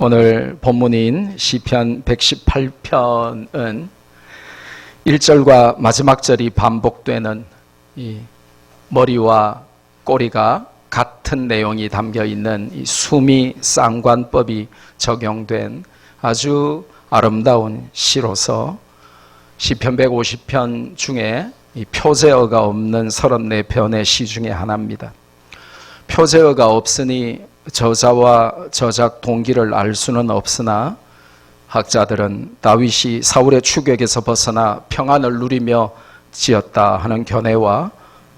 오늘 본문인 시편 118편은 1절과 마지막 절이 반복되는 이 머리와 꼬리가 같은 내용이 담겨 있는 이 수미 쌍관법이 적용된 아주 아름다운 시로서 시편 150편 중에 이 표제어가 없는 34편의 시 중에 하나입니다. 표제어가 없으니 저자와 저작 동기를 알 수는 없으나 학자들은 다윗이 사울의 추격에서 벗어나 평안을 누리며 지었다 하는 견해와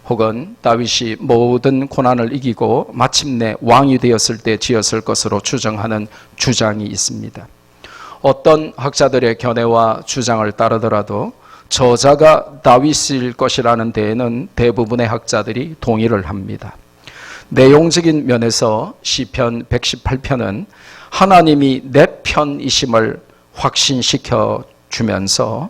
혹은 다윗이 모든 고난을 이기고 마침내 왕이 되었을 때 지었을 것으로 추정하는 주장이 있습니다. 어떤 학자들의 견해와 주장을 따르더라도 저자가 다윗일 것이라는 데에는 대부분의 학자들이 동의를 합니다. 내용적인 면에서 시편 118편은 하나님이 내 편이심을 확신시켜 주면서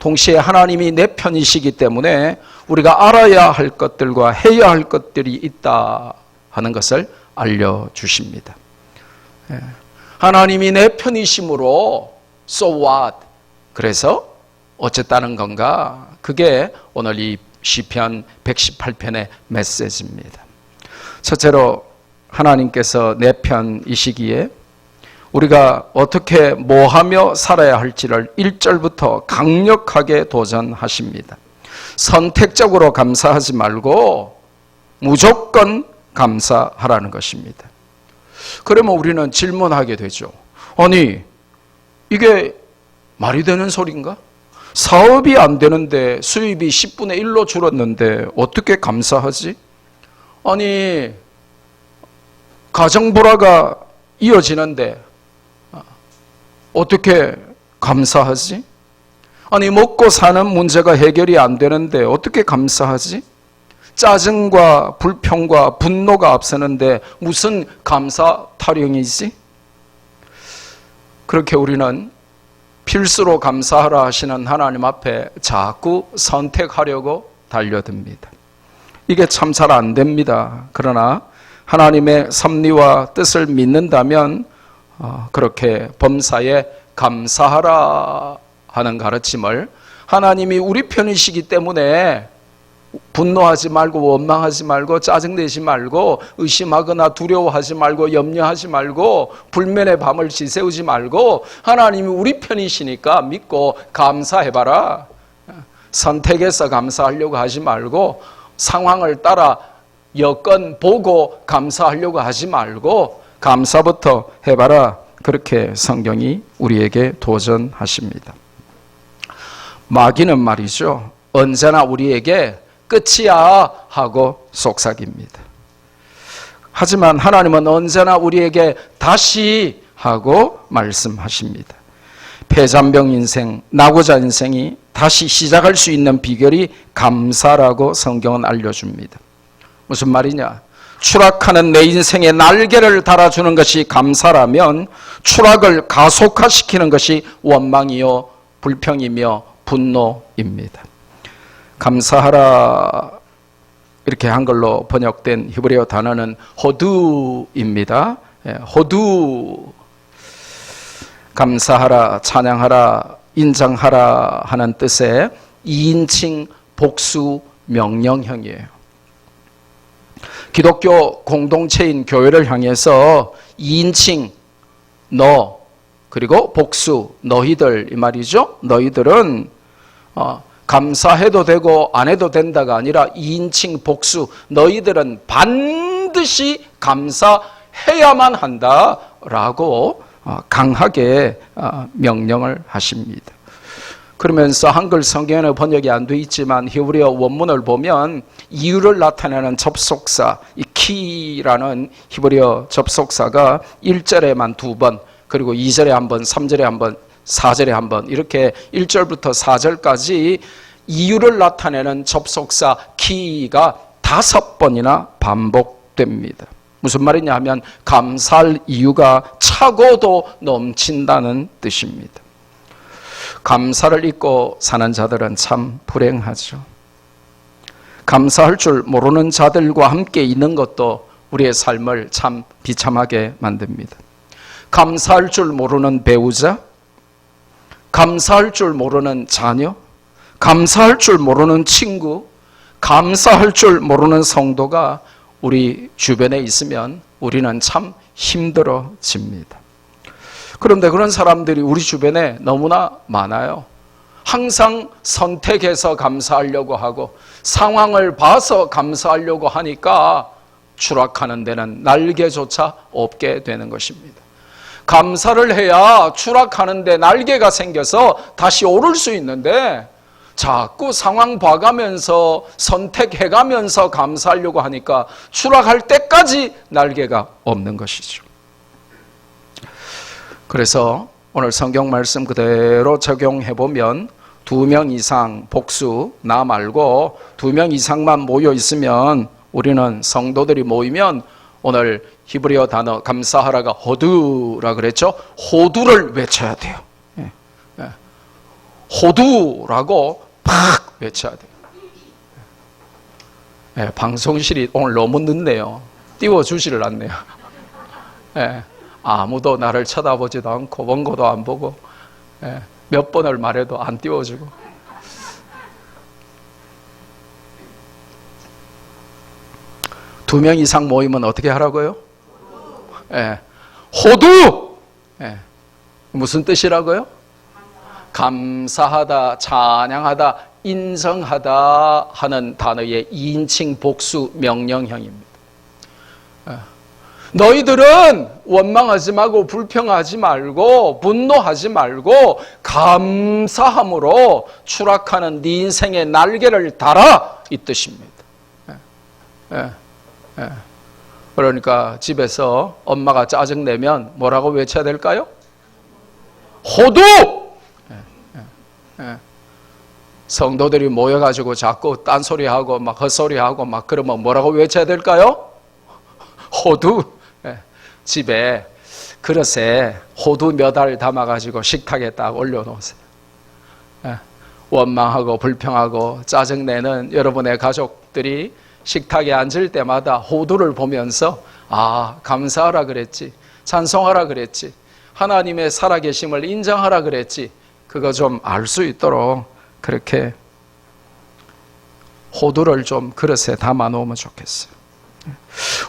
동시에 하나님이 내 편이시기 때문에 우리가 알아야 할 것들과 해야 할 것들이 있다 하는 것을 알려주십니다. 하나님이 내 편이심으로 so what? 그래서 어쨌다는 건가? 그게 오늘 이 시편 118편의 메시지입니다. 첫째로 하나님께서 내 편이시기에 우리가 어떻게 뭐하며 살아야 할지를 1절부터 강력하게 도전하십니다. 선택적으로 감사하지 말고 무조건 감사하라는 것입니다. 그러면 우리는 질문하게 되죠. 아니, 이게 말이 되는 소리인가? 사업이 안 되는데 수입이 10분의 1로 줄었는데 어떻게 감사하지? 아니, 가정불화가 이어지는데 어떻게 감사하지? 아니, 먹고 사는 문제가 해결이 안 되는데 어떻게 감사하지? 짜증과 불평과 분노가 앞서는데 무슨 감사 타령이지? 그렇게 우리는 필수로 감사하라 하시는 하나님 앞에 자꾸 선택하려고 달려듭니다. 이게 참 잘 안 됩니다. 그러나 하나님의 섭리와 뜻을 믿는다면 그렇게 범사에 감사하라 하는 가르침을 하나님이 우리 편이시기 때문에 분노하지 말고 원망하지 말고 짜증내지 말고 의심하거나 두려워하지 말고 염려하지 말고 불면의 밤을 지새우지 말고 하나님이 우리 편이시니까 믿고 감사해봐라. 선택해서 감사하려고 하지 말고 상황을 따라 여건 보고 감사하려고 하지 말고 감사부터 해봐라. 그렇게 성경이 우리에게 도전하십니다. 마귀는 말이죠. 언제나 우리에게 끝이야 하고 속삭입니다. 하지만 하나님은 언제나 우리에게 다시 하고 말씀하십니다. 폐잔병 인생, 낙오자 인생이 다시 시작할 수 있는 비결이 감사라고 성경은 알려줍니다. 무슨 말이냐? 추락하는 내 인생에 날개를 달아주는 것이 감사라면 추락을 가속화시키는 것이 원망이요 불평이며 분노입니다. 감사하라 이렇게 한글로 번역된 히브리어 단어는 호두입니다. 호두. 감사하라, 찬양하라, 인정하라 하는 뜻의 2인칭 복수 명령형이에요. 기독교 공동체인 교회를 향해서 2인칭 너 그리고 복수 너희들 이 말이죠. 너희들은 감사해도 되고 안 해도 된다가 아니라 2인칭 복수 너희들은 반드시 감사해야만 한다라고 강하게 명령을 하십니다. 그러면서 한글 성경에는 번역이 안 돼 있지만 히브리어 원문을 보면 이유를 나타내는 접속사, 이 키라는 히브리어 접속사가 1절에만 2번, 그리고 2절에 한 번, 3절에 한 번, 4절에 한 번 이렇게 1절부터 4절까지 이유를 나타내는 접속사 키가 5번이나 반복됩니다. 무슨 말이냐 하면 감사할 이유가 차고도 넘친다는 뜻입니다. 감사를 잊고 사는 자들은 참 불행하죠. 감사할 줄 모르는 자들과 함께 있는 것도 우리의 삶을 참 비참하게 만듭니다. 감사할 줄 모르는 배우자, 감사할 줄 모르는 자녀, 감사할 줄 모르는 친구, 감사할 줄 모르는 성도가 우리 주변에 있으면 우리는 참 힘들어집니다. 그런데 그런 사람들이 우리 주변에 너무나 많아요. 항상 선택해서 감사하려고 하고 상황을 봐서 감사하려고 하니까 추락하는 데는 날개조차 없게 되는 것입니다. 감사를 해야 추락하는 데 날개가 생겨서 다시 오를 수 있는데 자꾸 상황 봐가면서 선택해가면서 감사하려고 하니까 추락할 때까지 날개가 없는 것이죠. 그래서 오늘 성경 말씀 그대로 적용해보면 2명 이상 복수, 나 말고 2명 이상만 모여 있으면 우리는 성도들이 모이면 오늘 히브리어 단어 감사하라가 호두라 그랬죠. 호두를 외쳐야 돼요. 호두라고 팍 외쳐야 돼요. 방송실이 오늘 너무 늦네요. 띄워주지를 않네요. 아무도 나를 쳐다보지도 않고 원고도 안 보고 몇 번을 말해도 안 띄워주고. 두 명 이상 모이면 어떻게 하라고요? 호두! 무슨 뜻이라고요? 감사하다, 찬양하다, 인정하다 하는 단어의 2인칭 복수 명령형입니다. 너희들은 원망하지 말고 불평하지 말고 분노하지 말고 감사함으로 추락하는 네 인생의 날개를 달아 이 뜻입니다. 그러니까 집에서 엄마가 짜증내면 뭐라고 외쳐야 될까요? 호두! 성도들이 모여가지고 자꾸 딴소리하고 막 헛소리하고 막 그러면 뭐라고 외쳐야 될까요? 호두! 집에 그릇에 호두 몇 알 담아가지고 식탁에 딱 올려놓으세요. 원망하고 불평하고 짜증내는 여러분의 가족들이 식탁에 앉을 때마다 호두를 보면서 감사하라 그랬지, 찬송하라 그랬지, 하나님의 살아계심을 인정하라 그랬지, 그거 좀 알 수 있도록 그렇게 호두를 좀 그릇에 담아 놓으면 좋겠어요.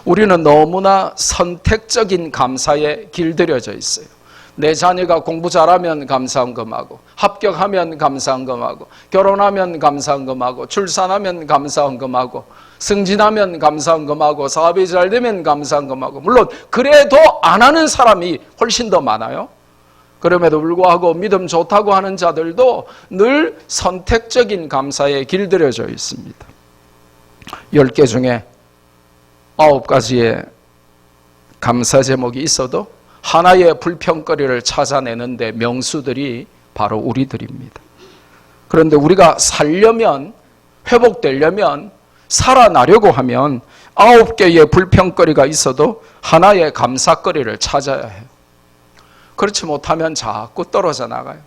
우리는 너무나 선택적인 감사에 길들여져 있어요. 내 자녀가 공부 잘하면 감사한 것하고, 합격하면 감사한 것하고, 결혼하면 감사한 것하고, 출산하면 감사한 것하고, 승진하면 감사한 것하고, 사업이 잘 되면 감사한 것하고, 물론 그래도 안 하는 사람이 훨씬 더 많아요. 그럼에도 불구하고 믿음 좋다고 하는 자들도 늘 선택적인 감사에 길들여져 있습니다. 10개 중에 9가지의 감사 제목이 있어도 하나의 불평거리를 찾아내는데 명수들이 바로 우리들입니다. 그런데 우리가 살려면, 회복되려면, 살아나려고 하면 9개의 불평거리가 있어도 하나의 감사거리를 찾아야 해요. 그렇지 못하면 자꾸 떨어져 나가요.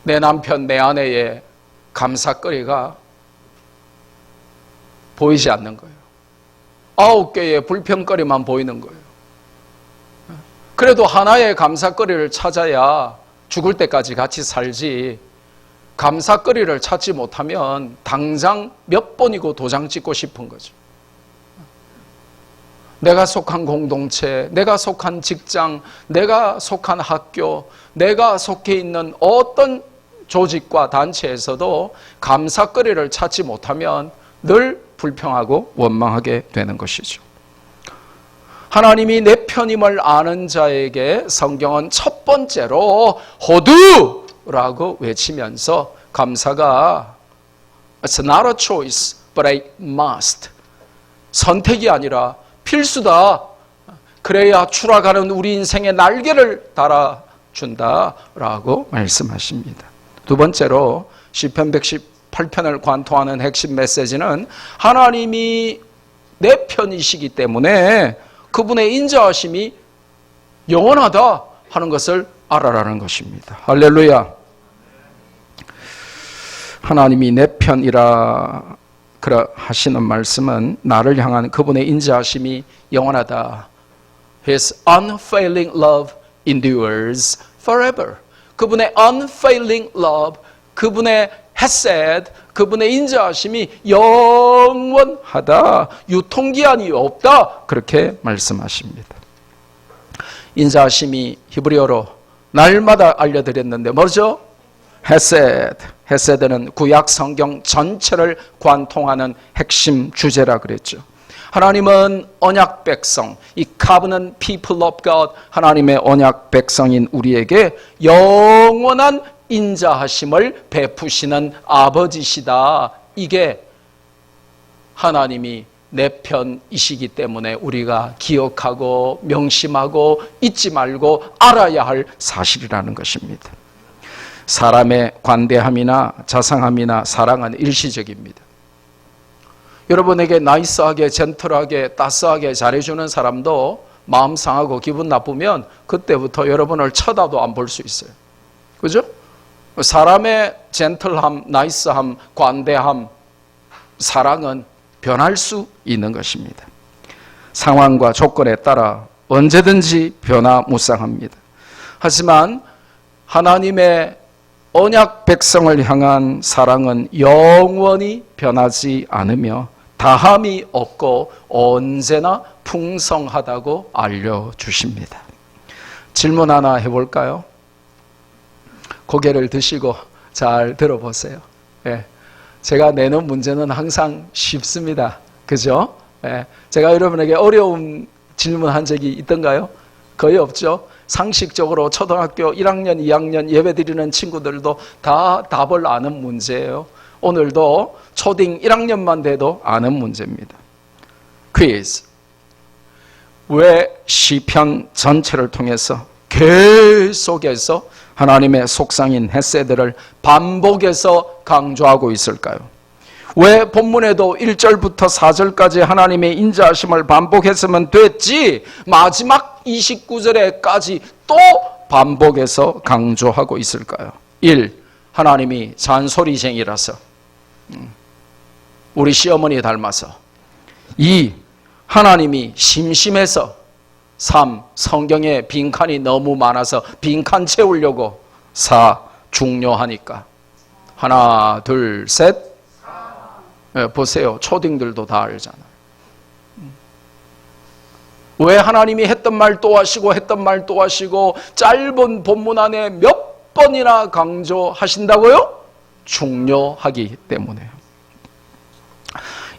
내 남편, 내 아내의 감사거리가 보이지 않는 거예요. 9개의 불평거리만 보이는 거예요. 그래도 하나의 감사거리를 찾아야 죽을 때까지 같이 살지, 감사거리를 찾지 못하면 당장 몇 번이고 도장 찍고 싶은 거죠. 내가 속한 공동체, 내가 속한 직장, 내가 속한 학교, 내가 속해 있는 어떤 조직과 단체에서도 감사거리를 찾지 못하면 늘 불평하고 원망하게 되는 것이죠. 하나님이 내 편임을 아는 자에게 성경은 첫 번째로 호두라고 외치면서 감사가 It's not a choice, but I must. 선택이 아니라 필수다. 그래야 추락하는 우리 인생의 날개를 달아준다라고 말씀하십니다. 두 번째로 시편 118편을 관통하는 핵심 메시지는 하나님이 내 편이시기 때문에 그분의 인자하심이 영원하다 하는 것을 알아라는 것입니다. 할렐루야. 하나님이 내 편이라 하시는 말씀은 나를 향한 그분의 인자하심이 영원하다. His unfailing love endures forever. 그분의 unfailing love, 그분의 헤셋, 그분의 인자하심이 영원하다. 유통기한이 없다. 그렇게 말씀하십니다. 인자하심이 히브리어로 날마다 알려드렸는데 뭐죠? 헤셋. 헤세드는 구약 성경 전체를 관통하는 핵심 주제라 그랬죠. 하나님은 언약 백성, 이 covenant people of God, 하나님의 언약 백성인 우리에게 영원한 인자하심을 베푸시는 아버지시다. 이게 하나님이 내 편이시기 때문에 우리가 기억하고 명심하고 잊지 말고 알아야 할 사실이라는 것입니다. 사람의 관대함이나 자상함이나 사랑은 일시적입니다. 여러분에게 나이스하게 젠틀하게 따스하게 잘해주는 사람도 마음 상하고 기분 나쁘면 그때부터 여러분을 쳐다도 안 볼 수 있어요. 그죠? 사람의 젠틀함, 나이스함, 관대함, 사랑은 변할 수 있는 것입니다. 상황과 조건에 따라 언제든지 변화무쌍합니다. 하지만 하나님의 언약 백성을 향한 사랑은 영원히 변하지 않으며 다함이 없고 언제나 풍성하다고 알려주십니다. 질문 하나 해볼까요? 고개를 드시고 잘 들어보세요. 예. 제가 내는 문제는 항상 쉽습니다. 그죠? 예. 제가 여러분에게 어려운 질문한 적이 있던가요? 거의 없죠. 상식적으로 초등학교 1학년, 2학년 예배드리는 친구들도 다 답을 아는 문제예요. 오늘도 초딩 1학년만 돼도 아는 문제입니다. 퀴즈. 왜 시편 전체를 통해서 계속해서 하나님의 속상인 헤세드를 반복해서 강조하고 있을까요? 왜 본문에도 1절부터 4절까지 하나님의 인자하심을 반복했으면 됐지 마지막 29절에까지 또 반복해서 강조하고 있을까요? 1. 하나님이 잔소리쟁이라서 우리 시어머니 닮아서 2. 하나님이 심심해서 3. 성경에 빈칸이 너무 많아서 빈칸 채우려고 4. 중요하니까 하나 둘 셋 네, 보세요. 초딩들도 다 알잖아요. 왜 하나님이 했던 말 또 하시고 했던 말 또 하시고 짧은 본문 안에 몇 번이나 강조하신다고요? 중요하기 때문에요.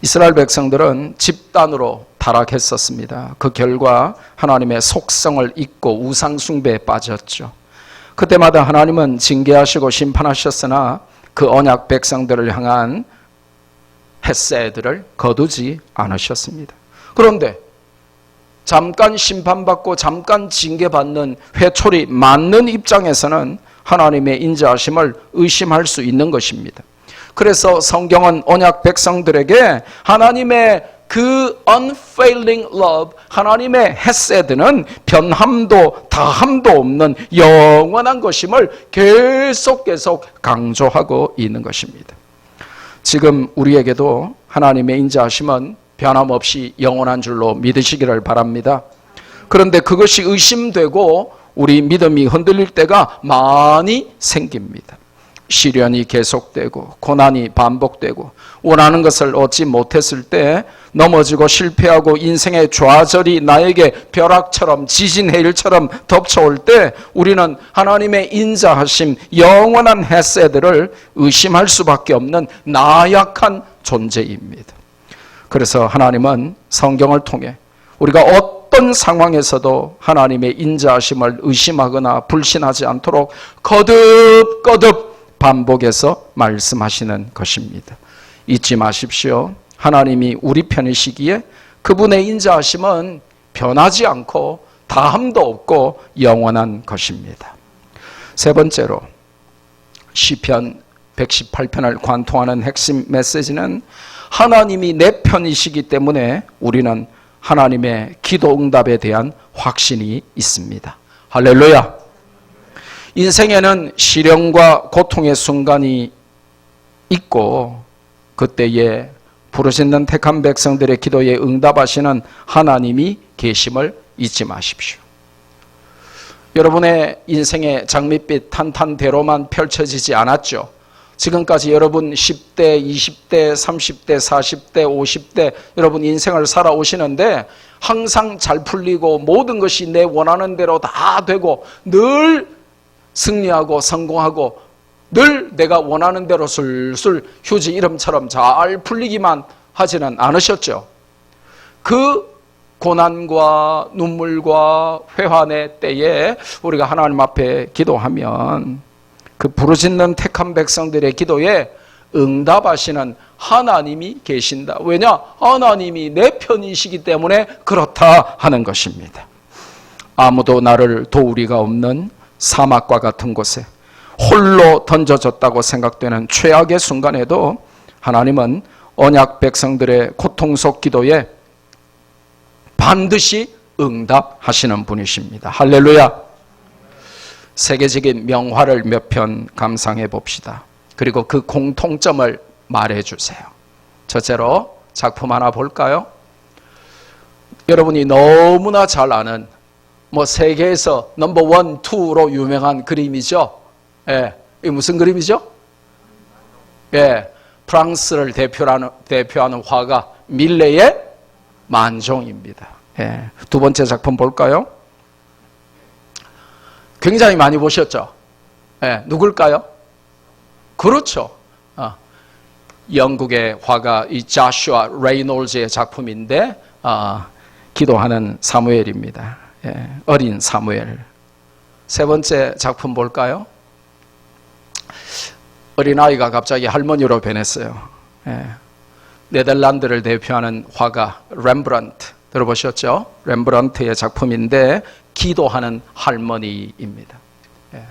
이스라엘 백성들은 집단으로 타락했었습니다. 그 결과 하나님의 속성을 잊고 우상 숭배에 빠졌죠. 그때마다 하나님은 징계하시고 심판하셨으나 그 언약 백성들을 향한 헤세드를 거두지 않으셨습니다. 그런데 잠깐 심판받고 잠깐 징계받는 회초리 맞는 입장에서는 하나님의 인자하심을 의심할 수 있는 것입니다. 그래서 성경은 언약 백성들에게 하나님의 그 unfailing love, 하나님의 헤세드는 변함도 다함도 없는 영원한 것임을 계속 강조하고 있는 것입니다. 지금 우리에게도 하나님의 인자하심은 변함없이 영원한 줄로 믿으시기를 바랍니다. 그런데 그것이 의심되고 우리 믿음이 흔들릴 때가 많이 생깁니다. 시련이 계속되고 고난이 반복되고 원하는 것을 얻지 못했을 때 넘어지고 실패하고 인생의 좌절이 나에게 벼락처럼 지진해일처럼 덮쳐올 때 우리는 하나님의 인자하심 영원한 헤세드를 의심할 수밖에 없는 나약한 존재입니다. 그래서 하나님은 성경을 통해 우리가 어떤 상황에서도 하나님의 인자하심을 의심하거나 불신하지 않도록 거듭 반복해서 말씀하시는 것입니다. 잊지 마십시오. 하나님이 우리 편이시기에 그분의 인자하심은 변하지 않고 다함도 없고 영원한 것입니다. 세 번째로 시편 118편을 관통하는 핵심 메시지는 하나님이 내 편이시기 때문에 우리는 하나님의 기도 응답에 대한 확신이 있습니다. 할렐루야. 인생에는 시련과 고통의 순간이 있고 그때에 부르짖는 택한 백성들의 기도에 응답하시는 하나님이 계심을 잊지 마십시오. 여러분의 인생의 장밋빛 탄탄대로만 펼쳐지지 않았죠. 지금까지 여러분 10대, 20대, 30대, 40대, 50대 여러분 인생을 살아오시는데 항상 잘 풀리고 모든 것이 내 원하는 대로 다 되고 늘 승리하고 성공하고 늘 내가 원하는 대로 술술 휴지 이름처럼 잘 풀리기만 하지는 않으셨죠. 그 고난과 눈물과 회환의 때에 우리가 하나님 앞에 기도하면 그 부르짖는 택한 백성들의 기도에 응답하시는 하나님이 계신다. 왜냐? 하나님이 내 편이시기 때문에 그렇다 하는 것입니다. 아무도 나를 도우리가 없는 사막과 같은 곳에 홀로 던져졌다고 생각되는 최악의 순간에도 하나님은 언약 백성들의 고통 속 기도에 반드시 응답하시는 분이십니다. 할렐루야. 세계적인 명화를 몇 편 감상해 봅시다. 그리고 그 공통점을 말해 주세요. 첫째로 작품 하나 볼까요? 여러분이 너무나 잘 아는 세계에서 넘버 1, 2로 유명한 그림이죠. 예, 이게 무슨 그림이죠? 예, 프랑스를 대표하는 화가 밀레의 만종입니다. 예, 두 번째 작품 볼까요? 굉장히 많이 보셨죠? 예, 누굴까요? 그렇죠. 영국의 화가 이 자슈아 레이놀즈의 작품인데 기도하는 사무엘입니다. 예, 어린 사무엘. 세 번째 작품 볼까요? 어린아이가 갑자기 할머니로 변했어요. 예, 네덜란드를 대표하는 화가 렘브란트 들어보셨죠? 렘브란트의 작품인데 기도하는 할머니입니다. 예.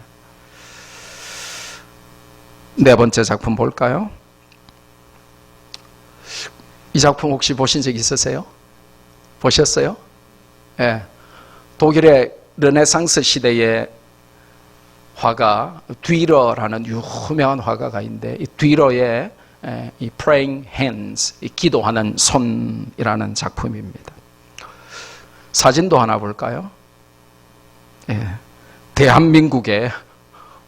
네 번째 작품 볼까요? 이 작품 혹시 보신 적 있으세요? 보셨어요? 예. 독일의 르네상스 시대의 화가 뒤러라는 유명한 화가가 있는데 이 뒤러의 이 praying hands, 이 기도하는 손이라는 작품입니다. 사진도 하나 볼까요? 예. 대한민국의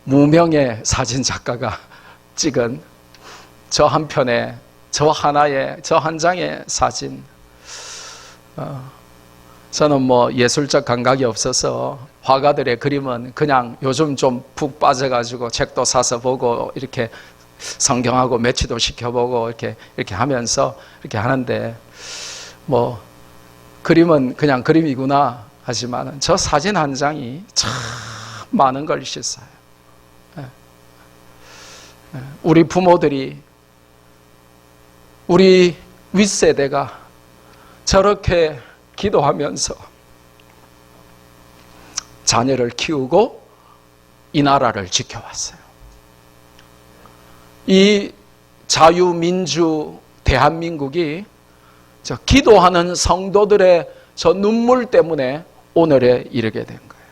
무명의 사진 작가가 찍은 저 한 편의 저 하나의 저 한 장의 사진. 저는 예술적 감각이 없어서 화가들의 그림은 그냥 요즘 좀 푹 빠져가지고 책도 사서 보고 이렇게 성경하고 매치도 시켜보고 이렇게 하면서 이렇게 하는데 그림은 그냥 그림이구나 하지만 저 사진 한 장이 참 많은 걸 씻어요. 우리 부모들이 우리 윗세대가 저렇게 기도하면서 자녀를 키우고 이 나라를 지켜왔어요. 이 자유민주 대한민국이 저 기도하는 성도들의 저 눈물 때문에 오늘에 이르게 된 거예요.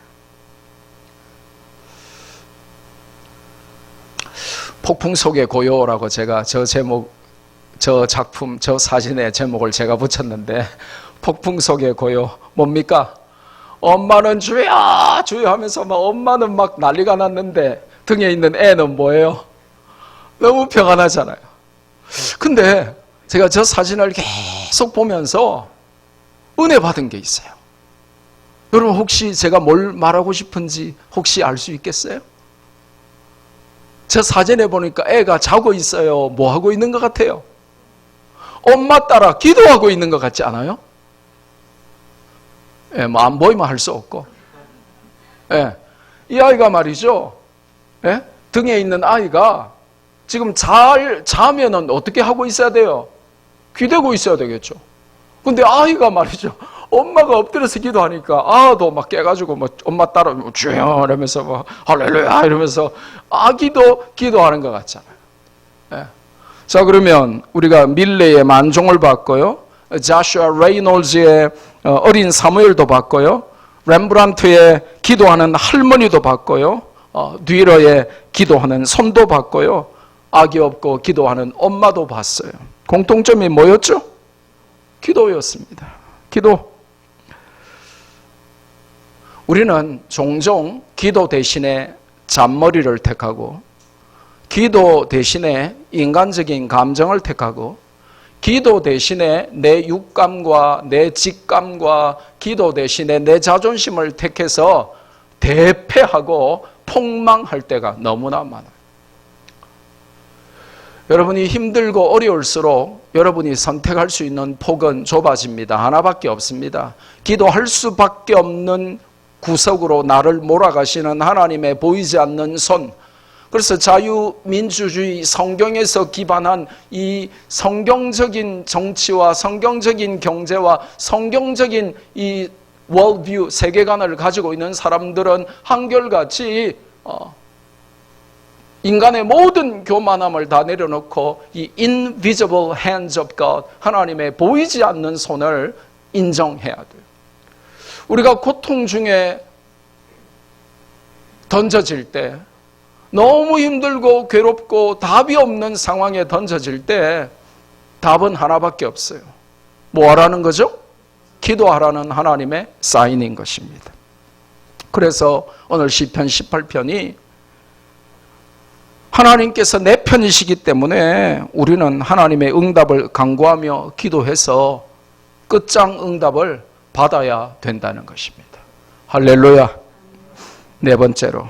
폭풍 속의 고요라고 제가 저 제목, 저 작품, 저 사진의 제목을 제가 붙였는데 폭풍 속의 고요 뭡니까? 엄마는 주여 주여 하면서 엄마는 막 난리가 났는데 등에 있는 애는 뭐예요? 너무 평안하잖아요. 근데 제가 저 사진을 계속 보면서 은혜 받은 게 있어요. 여러분 혹시 제가 뭘 말하고 싶은지 혹시 알 수 있겠어요? 저 사진에 보니까 애가 자고 있어요. 뭐 하고 있는 것 같아요? 엄마 따라 기도하고 있는 것 같지 않아요? 예, 안 보이면 할 수 없고. 예, 이 아이가 말이죠. 예? 등에 있는 아이가 지금 잘 자면은 어떻게 하고 있어야 돼요? 귀대고 있어야 되겠죠. 근데 아이가 말이죠. 엄마가 엎드려서 기도하니까 아도 막 깨가지고 엄마 따라 주여 이러면서 할렐루야 이러면서 아기도 기도하는 것 같잖아요. 예. 자, 그러면 우리가 밀레의 만종을 봤고요. 자슈아 레이놀즈의 어린 사무엘도 봤고요. 렘브란트의 기도하는 할머니도 봤고요. 뒤러의 기도하는 손도 봤고요. 아기 없고 기도하는 엄마도 봤어요. 공통점이 뭐였죠? 기도였습니다. 기도. 우리는 종종 기도 대신에 잔머리를 택하고, 기도 대신에 인간적인 감정을 택하고, 기도 대신에 내 육감과 내 직감과 기도 대신에 내 자존심을 택해서 대패하고 폭망할 때가 너무나 많아요. 여러분이 힘들고 어려울수록 여러분이 선택할 수 있는 폭은 좁아집니다. 하나밖에 없습니다. 기도할 수밖에 없는 구석으로 나를 몰아가시는 하나님의 보이지 않는 손. 그래서 자유민주주의 성경에서 기반한 이 성경적인 정치와 성경적인 경제와 성경적인 이 월드뷰, 세계관을 가지고 있는 사람들은 한결같이 인간의 모든 교만함을 다 내려놓고 이 invisible hands of God, 하나님의 보이지 않는 손을 인정해야 돼요. 우리가 고통 중에 던져질 때, 너무 힘들고 괴롭고 답이 없는 상황에 던져질 때 답은 하나밖에 없어요. 뭐 하라는 거죠? 기도하라는 하나님의 사인인 것입니다. 그래서 오늘 시편 18편이 하나님께서 내 편이시기 때문에 우리는 하나님의 응답을 간구하며 기도해서 끝장 응답을 받아야 된다는 것입니다. 할렐루야. 네 번째로,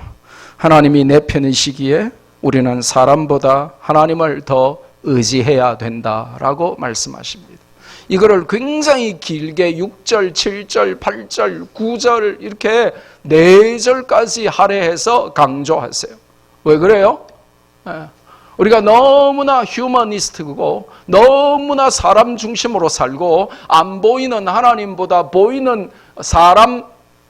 하나님이 내 편이시기에 우리는 사람보다 하나님을 더 의지해야 된다라고 말씀하십니다. 이거를 굉장히 길게 6절, 7절, 8절, 9절 이렇게 4절까지 할애해서 강조하세요. 왜 그래요? 우리가 너무나 휴머니스트고 너무나 사람 중심으로 살고 안 보이는 하나님보다 보이는 사람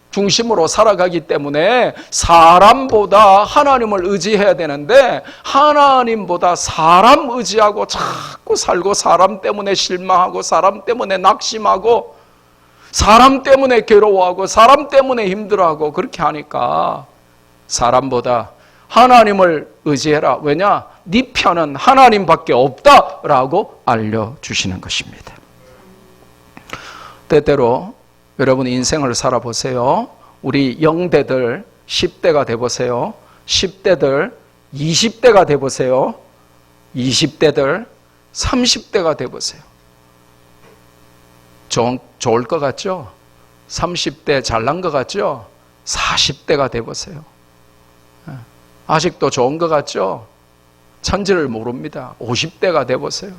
중심으로 살아가기 때문에 사람보다 하나님을 의지해야 되는데 하나님보다 사람 의지하고 자꾸 살고 사람 때문에 실망하고 사람 때문에 낙심하고 사람 때문에 괴로워하고 사람 때문에 힘들어하고 그렇게 하니까 사람보다 하나님을 의지해라. 왜냐? 네 편은 하나님밖에 없다라고 알려주시는 것입니다. 때때로 여러분 인생을 살아보세요. 우리 영대들 10대가 돼보세요. 10대들 20대가 돼보세요. 20대들 30대가 돼보세요. 좋을 것 같죠? 30대 잘난 것 같죠? 40대가 돼보세요. 아직도 좋은 것 같죠? 천지를 모릅니다. 50대가 돼보세요.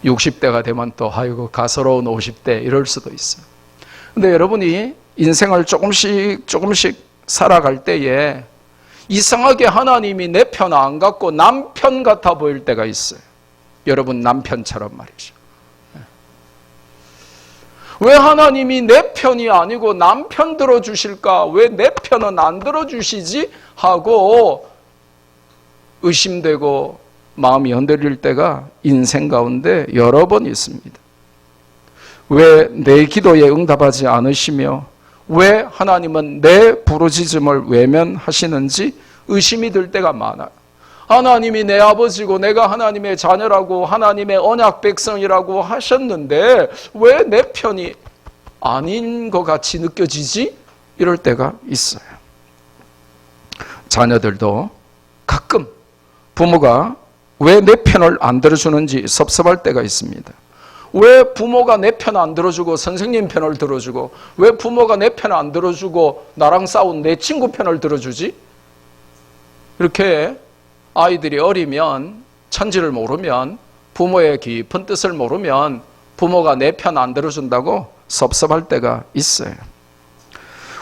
60대가 되면 또 아이고 가소로운 50대 이럴 수도 있어요. 근데 여러분이 인생을 조금씩 살아갈 때에 이상하게 하나님이 내 편 안 갖고 남편 같아 보일 때가 있어요. 여러분 남편처럼 말이죠. 왜 하나님이 내 편이 아니고 남편 들어주실까? 왜 내 편은 안 들어주시지? 하고 의심되고 마음이 흔들릴 때가 인생 가운데 여러 번 있습니다. 왜 내 기도에 응답하지 않으시며 왜 하나님은 내 부르짖음을 외면하시는지 의심이 들 때가 많아요. 하나님이 내 아버지고 내가 하나님의 자녀라고 하나님의 언약 백성이라고 하셨는데 왜 내 편이 아닌 것 같이 느껴지지? 이럴 때가 있어요. 자녀들도 가끔 부모가 왜 내 편을 안 들어주는지 섭섭할 때가 있습니다. 왜 부모가 내 편 안 들어주고 선생님 편을 들어주고 왜 부모가 내 편 안 들어주고 나랑 싸운 내 친구 편을 들어주지? 이렇게 아이들이 어리면 천지를 모르면 부모의 깊은 뜻을 모르면 부모가 내 편 안 들어준다고 섭섭할 때가 있어요.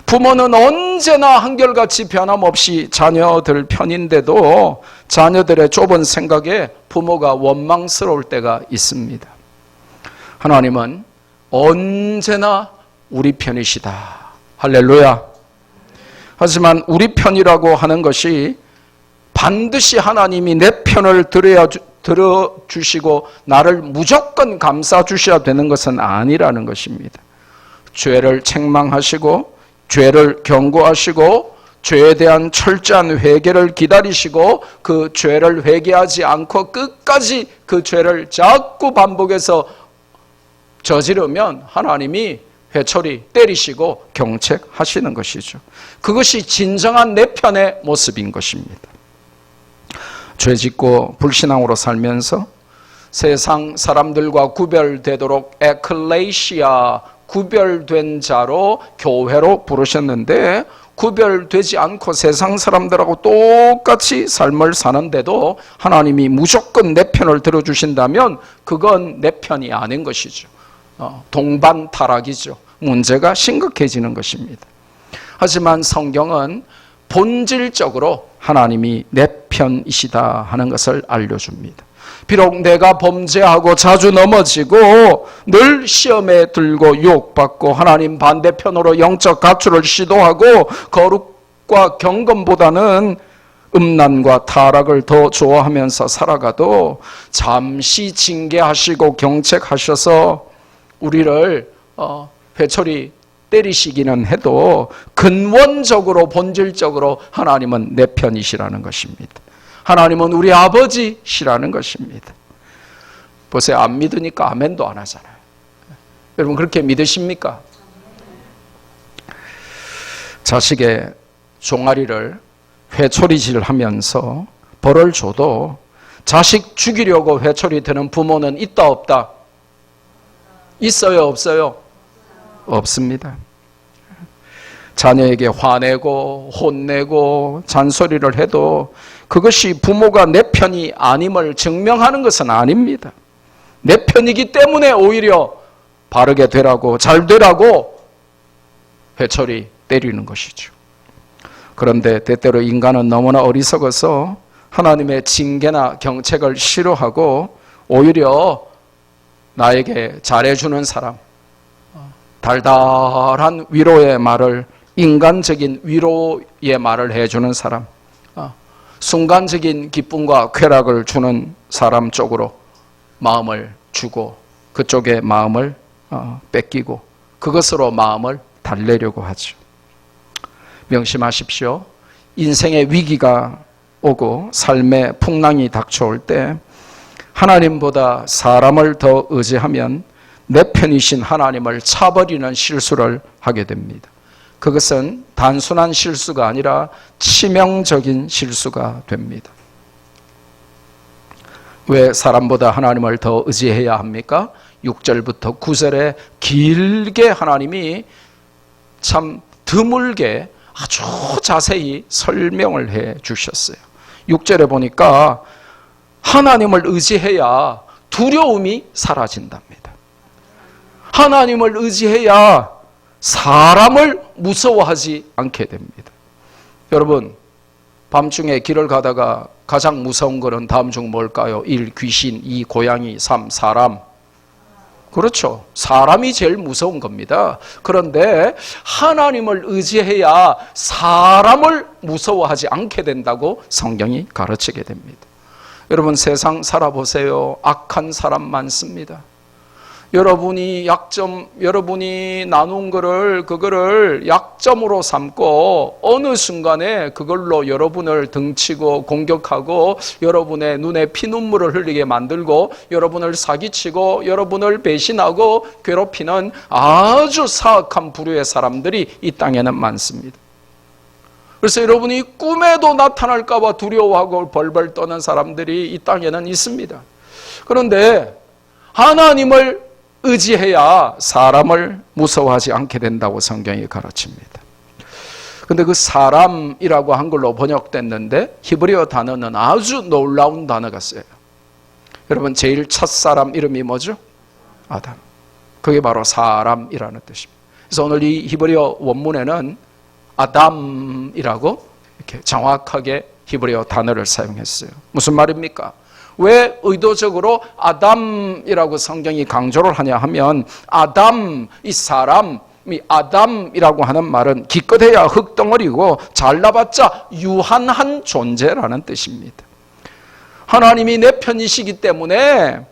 부모는 언제나 한결같이 변함없이 자녀들 편인데도 자녀들의 좁은 생각에 부모가 원망스러울 때가 있습니다. 하나님은 언제나 우리 편이시다. 할렐루야. 하지만 우리 편이라고 하는 것이 반드시 하나님이 내 편을 들어주시고 나를 무조건 감싸주셔야 되는 것은 아니라는 것입니다. 죄를 책망하시고 죄를 경고하시고 죄에 대한 철저한 회개를 기다리시고 그 죄를 회개하지 않고 끝까지 그 죄를 자꾸 반복해서 저지르면 하나님이 회초리 때리시고 경책하시는 것이죠. 그것이 진정한 내 편의 모습인 것입니다. 죄짓고 불신앙으로 살면서 세상 사람들과 구별되도록 에클레시아, 구별된 자로 교회로 부르셨는데, 구별되지 않고 세상 사람들하고 똑같이 삶을 사는데도 하나님이 무조건 내 편을 들어주신다면 그건 내 편이 아닌 것이죠. 동반 타락이죠. 문제가 심각해지는 것입니다. 하지만 성경은 본질적으로 하나님이 내 편이시다 하는 것을 알려줍니다. 비록 내가 범죄하고 자주 넘어지고 늘 시험에 들고 유혹받고 하나님 반대편으로 영적 가출을 시도하고 거룩과 경건보다는 음란과 타락을 더 좋아하면서 살아가도 잠시 징계하시고 경책하셔서 우리를 회초리 때리시기는 해도 근원적으로 본질적으로 하나님은 내 편이시라는 것입니다. 하나님은 우리 아버지시라는 것입니다. 보세요. 안 믿으니까 아멘도 안 하잖아요. 여러분 그렇게 믿으십니까? 자식의 종아리를 회초리질 하면서 벌을 줘도 자식 죽이려고 회초리 드는 부모는 있다 없다? 있어요 없어요? 없습니다. 자녀에게 화내고 혼내고 잔소리를 해도 그것이 부모가 내 편이 아님을 증명하는 것은 아닙니다. 내 편이기 때문에 오히려 바르게 되라고 잘 되라고 회초리 때리는 것이죠. 그런데 때때로 인간은 너무나 어리석어서 하나님의 징계나 경책을 싫어하고 오히려 나에게 잘해주는 사람, 달달한 위로의 말을, 인간적인 위로의 말을 해주는 사람, 순간적인 기쁨과 쾌락을 주는 사람 쪽으로 마음을 주고 그쪽의 마음을 뺏기고 그것으로 마음을 달래려고 하죠. 명심하십시오. 인생의 위기가 오고 삶의 풍랑이 닥쳐올 때 하나님보다 사람을 더 의지하면 내 편이신 하나님을 차버리는 실수를 하게 됩니다. 그것은 단순한 실수가 아니라 치명적인 실수가 됩니다. 왜 사람보다 하나님을 더 의지해야 합니까? 6절부터 9절에 길게 하나님이 참 드물게 아주 자세히 설명을 해 주셨어요. 6절에 보니까 하나님을 의지해야 두려움이 사라진답니다. 하나님을 의지해야 사람을 무서워하지 않게 됩니다. 여러분, 밤중에 길을 가다가 가장 무서운 것은 다음 중 뭘까요? 1. 귀신, 2. 고양이, 3. 사람. 그렇죠. 사람이 제일 무서운 겁니다. 그런데 하나님을 의지해야 사람을 무서워하지 않게 된다고 성경이 가르치게 됩니다. 여러분 세상 살아보세요. 악한 사람 많습니다. 여러분이 나눈 그거를 약점으로 삼고 어느 순간에 그걸로 여러분을 등치고 공격하고 여러분의 눈에 피눈물을 흘리게 만들고 여러분을 사기치고 여러분을 배신하고 괴롭히는 아주 사악한 부류의 사람들이 이 땅에는 많습니다. 그래서 여러분이 꿈에도 나타날까 봐 두려워하고 벌벌 떠는 사람들이 이 땅에는 있습니다. 그런데 하나님을 의지해야 사람을 무서워하지 않게 된다고 성경이 가르칩니다. 그런데 그 사람이라고 한글로 번역됐는데 히브리어 단어는 아주 놀라운 단어가 쓰여요. 여러분 제일 첫사람 이름이 뭐죠? 아담. 그게 바로 사람이라는 뜻입니다. 그래서 오늘 이 히브리어 원문에는 아담이라고 이렇게 정확하게 히브리어 단어를 사용했어요. 무슨 말입니까? 왜 의도적으로 아담이라고 성경이 강조를 하냐 하면 아담, 이 사람이 아담이라고 하는 말은 기껏해야 흙덩어리고 잘나봤자 유한한 존재라는 뜻입니다. 하나님이 내 편이시기 때문에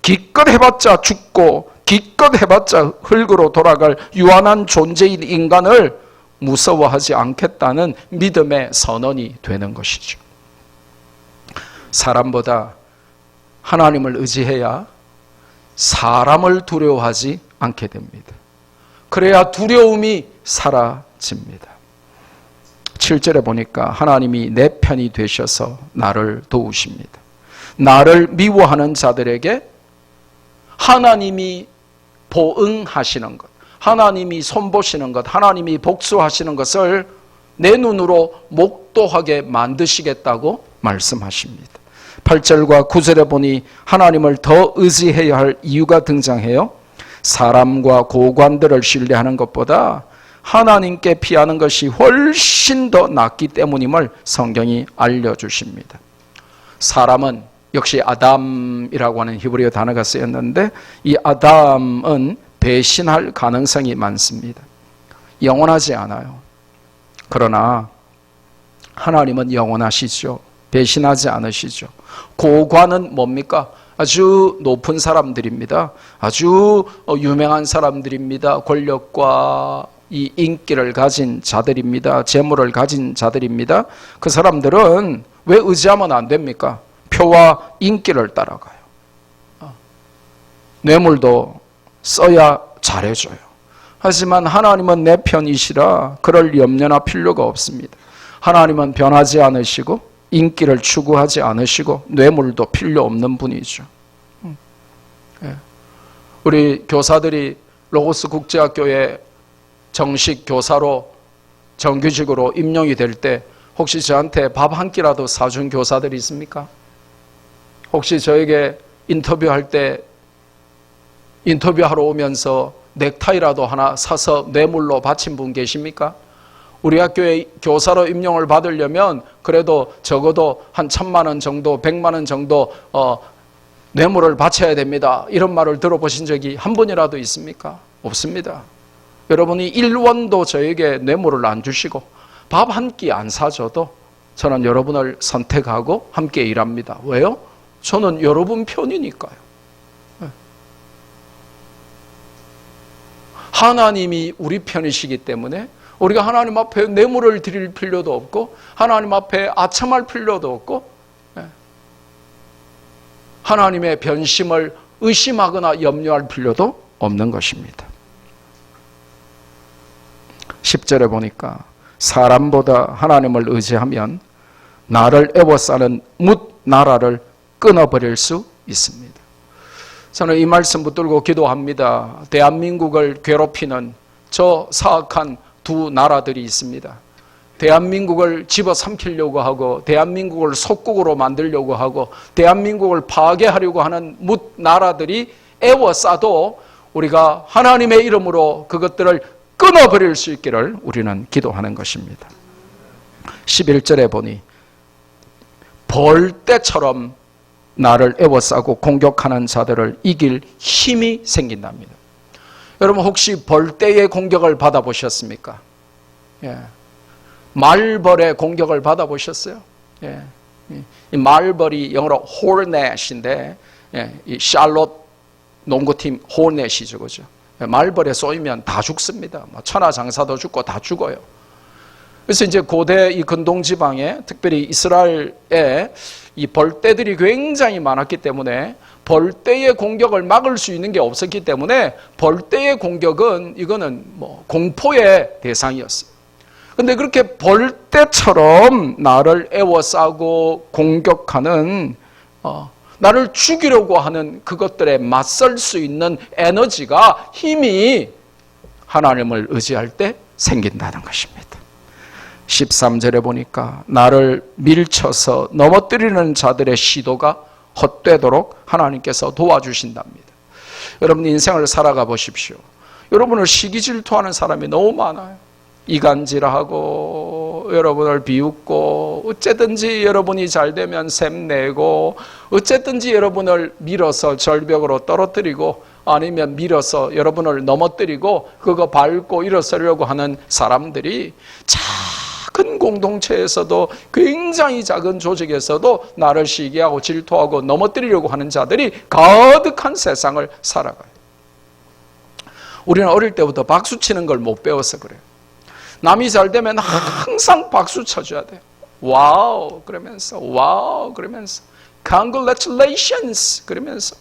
기껏 해봤자 죽고 기껏 해봤자 흙으로 돌아갈 유한한 존재인 인간을 무서워하지 않겠다는 믿음의 선언이 되는 것이죠. 사람보다 하나님을 의지해야 사람을 두려워하지 않게 됩니다. 그래야 두려움이 사라집니다. 7절에 보니까 하나님이 내 편이 되셔서 나를 도우십니다. 나를 미워하는 자들에게 하나님이 보응하시는 것, 하나님이 손보시는 것, 하나님이 복수하시는 것을 내 눈으로 목도하게 만드시겠다고 말씀하십니다. 8절과 9절에 보니 하나님을 더 의지해야 할 이유가 등장해요. 사람과 고관들을 신뢰하는 것보다 하나님께 피하는 것이 훨씬 더 낫기 때문임을 성경이 알려주십니다. 사람은 역시 아담이라고 하는 히브리어 단어가 쓰였는데, 이 아담은 배신할 가능성이 많습니다. 영원하지 않아요. 그러나 하나님은 영원하시죠. 배신하지 않으시죠. 고관은 뭡니까? 아주 높은 사람들입니다. 아주 유명한 사람들입니다. 권력과 이 인기를 가진 자들입니다. 재물을 가진 자들입니다. 그 사람들은 왜 의지하면 안 됩니까? 표와 인기를 따라가요. 뇌물도 써야 잘해줘요. 하지만 하나님은 내 편이시라 그럴 염려나 필요가 없습니다. 하나님은 변하지 않으시고 인기를 추구하지 않으시고 뇌물도 필요 없는 분이죠. 우리 교사들이 로고스 국제학교에 정식 교사로 정규직으로 임용이 될 때 혹시 저한테 밥 한 끼라도 사준 교사들이 있습니까? 혹시 저에게 인터뷰할 때 인터뷰하러 오면서 넥타이라도 하나 사서 뇌물로 바친 분 계십니까? 우리 학교에 교사로 임용을 받으려면 그래도 적어도 한 1,000만 원 정도, 100만 원 정도 뇌물을 바쳐야 됩니다. 이런 말을 들어보신 적이 한 번이라도 있습니까? 없습니다. 여러분이 1원도 저에게 뇌물을 안 주시고 밥 한 끼 안 사줘도 저는 여러분을 선택하고 함께 일합니다. 왜요? 저는 여러분 편이니까요. 하나님이 우리 편이시기 때문에 우리가 하나님 앞에 뇌물을 드릴 필요도 없고 하나님 앞에 아첨할 필요도 없고 하나님의 변심을 의심하거나 염려할 필요도 없는 것입니다. 10절에 보니까 사람보다 하나님을 의지하면 나를 애워싸는 뭇 나라를 끊어버릴 수 있습니다. 저는 이 말씀 붙들고 기도합니다. 대한민국을 괴롭히는 저 사악한 두 나라들이 있습니다. 대한민국을 집어삼키려고 하고 대한민국을 속국으로 만들려고 하고 대한민국을 파괴하려고 하는 뭇 나라들이 애워싸도 우리가 하나님의 이름으로 그것들을 끊어버릴 수 있기를 우리는 기도하는 것입니다. 11절에 보니 벌떼처럼 나를 애워싸고 공격하는 자들을 이길 힘이 생긴답니다. 여러분 혹시 벌떼의 공격을 받아보셨습니까? 예. 말벌의 공격을 받아보셨어요? 예. 이 말벌이 영어로 hornet인데 이 샬롯 농구팀 hornet이죠, 그죠? 말벌에 쏘이면 다 죽습니다. 천하장사도 죽고 다 죽어요. 그래서 이제 고대 이 근동 지방에 특별히 이스라엘에 이 벌떼들이 굉장히 많았기 때문에 벌떼의 공격을 막을 수 있는 게 없었기 때문에 벌떼의 공격은 이거는 뭐 공포의 대상이었어요. 근데 그렇게 벌떼처럼 나를 애워싸고 공격하는 나를 죽이려고 하는 그것들에 맞설 수 있는 에너지가 힘이 하나님을 의지할 때 생긴다는 것입니다. 13절에 보니까 나를 밀쳐서 넘어뜨리는 자들의 시도가 헛되도록 하나님께서 도와주신답니다. 여러분 인생을 살아가 보십시오. 여러분을 시기 질투하는 사람이 너무 많아요. 이간질하고 여러분을 비웃고 어쨌든지 여러분이 잘 되면 샘내고 어쨌든지 여러분을 밀어서 절벽으로 떨어뜨리고 아니면 밀어서 여러분을 넘어뜨리고 그거 밟고 일어서려고 하는 사람들이 작은 공동체에서도 굉장히 작은 조직에서도 나를 시기하고 질투하고 넘어뜨리려고 하는 자들이 가득한 세상을 살아가요. 우리는 어릴 때부터 박수 치는 걸 못 배워서 그래요. 남이 잘 되면 항상 박수 쳐줘야 돼요. 와우 그러면서 와우 그러면서 congratulations 그러면서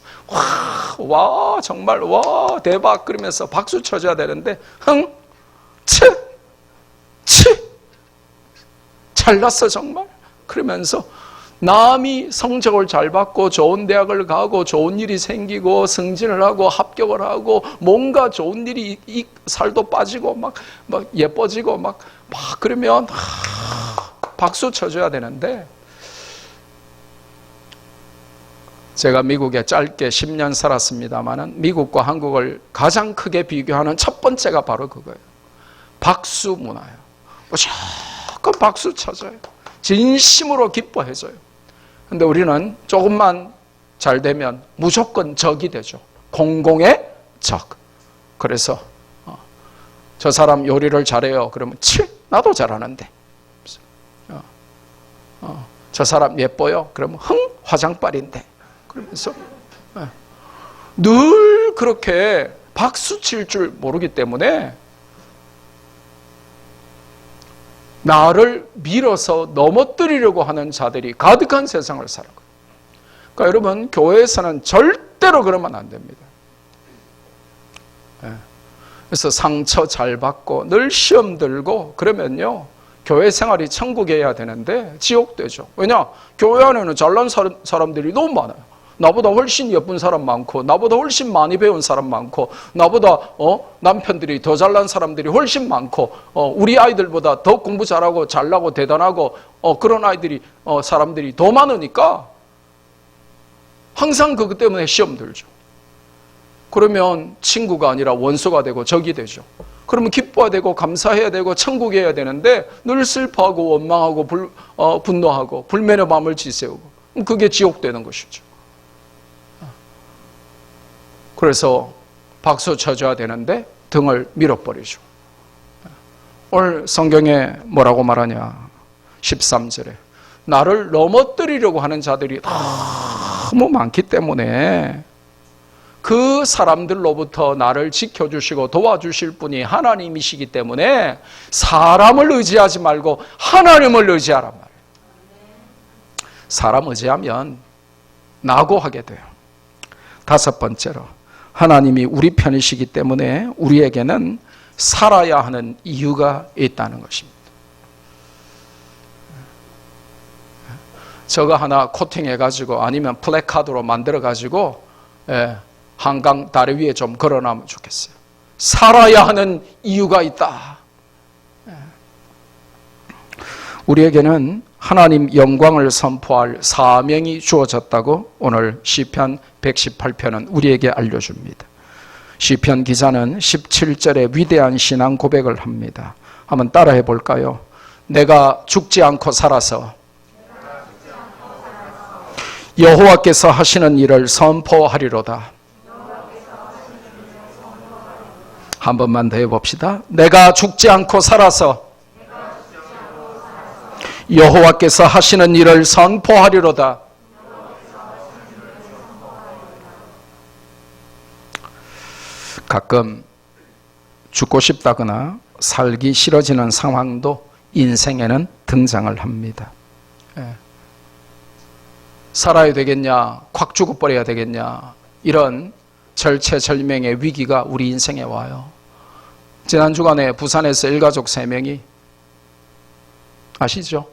와 정말 와 대박 그러면서 박수 쳐줘야 되는데 잘났어 정말 그러면서 남이 성적을 잘 받고 좋은 대학을 가고 좋은 일이 생기고 승진을 하고 합격을 하고 뭔가 좋은 일이 살도 빠지고 막 예뻐지고 막 그러면 박수 쳐줘야 되는데, 제가 미국에 짧게 10년 살았습니다마는 미국과 한국을 가장 크게 비교하는 첫 번째가 바로 그거예요. 박수 문화예요. 무조건 박수 쳐줘요. 진심으로 기뻐해줘요. 근데 우리는 조금만 잘 되면 무조건 적이 되죠. 공공의 적. 그래서 저 사람 요리를 잘해요. 그러면 나도 잘하는데. 저 사람 예뻐요. 그러면 화장빨인데. 그러면서 늘 그렇게 박수 칠 줄 모르기 때문에 나를 밀어서 넘어뜨리려고 하는 자들이 가득한 세상을 살아가요. 그러니까 여러분, 교회에서는 절대로 그러면 안 됩니다. 그래서 상처 잘 받고 늘 시험 들고 그러면요, 교회 생활이 천국이어야 되는데 지옥 되죠. 왜냐? 교회 안에는 잘난 사람들이 너무 많아요. 나보다 훨씬 예쁜 사람 많고, 나보다 훨씬 많이 배운 사람 많고, 나보다 남편들이 더 잘난 사람들이 훨씬 많고, 우리 아이들보다 더 공부 잘하고 잘나고 대단하고 그런 아이들이 사람들이 더 많으니까 항상 그것 때문에 시험 들죠. 그러면 친구가 아니라 원수가 되고 적이 되죠. 그러면 기뻐야 되고 감사해야 되고 천국이어야 되는데 늘 슬퍼하고 원망하고 분노하고 불면의 마음을 지새우고, 그게 지옥 되는 것이죠. 그래서 박수 쳐줘야 되는데 등을 밀어버리죠. 오늘 성경에 뭐라고 말하냐? 13절에 나를 넘어뜨리려고 하는 자들이 너무 많기 때문에 그 사람들로부터 나를 지켜주시고 도와주실 분이 하나님이시기 때문에 사람을 의지하지 말고 하나님을 의지하란 말이에요. 사람 의지하면 낙오하게 돼요. 다섯 번째로, 하나님이 우리 편이시기 때문에 우리에게는 살아야 하는 이유가 있다는 것입니다. 저거 하나 코팅해가지고 아니면 플래카드로 만들어가지고 한강 다리 위에 좀 걸어놔면 좋겠어요. 살아야 하는 이유가 있다. 우리에게는 하나님 영광을 선포할 사명이 주어졌다고 오늘 시편 118편은 우리에게 알려줍니다. 시편 기자는 17절에 위대한 신앙 고백을 합니다. 한번 따라해 볼까요? 내가 죽지 않고 살아서 여호와께서 하시는 일을 선포하리로다. 한 번만 더 해봅시다. 내가 죽지 않고 살아서 여호와께서 하시는 일을 선포하리로다. 가끔 죽고 싶다거나 살기 싫어지는 상황도 인생에는 등장을 합니다. 살아야 되겠냐, 콱 죽어버려야 되겠냐, 이런 절체절명의 위기가 우리 인생에 와요. 지난 주간에 부산에서 일가족 3명이 아시죠?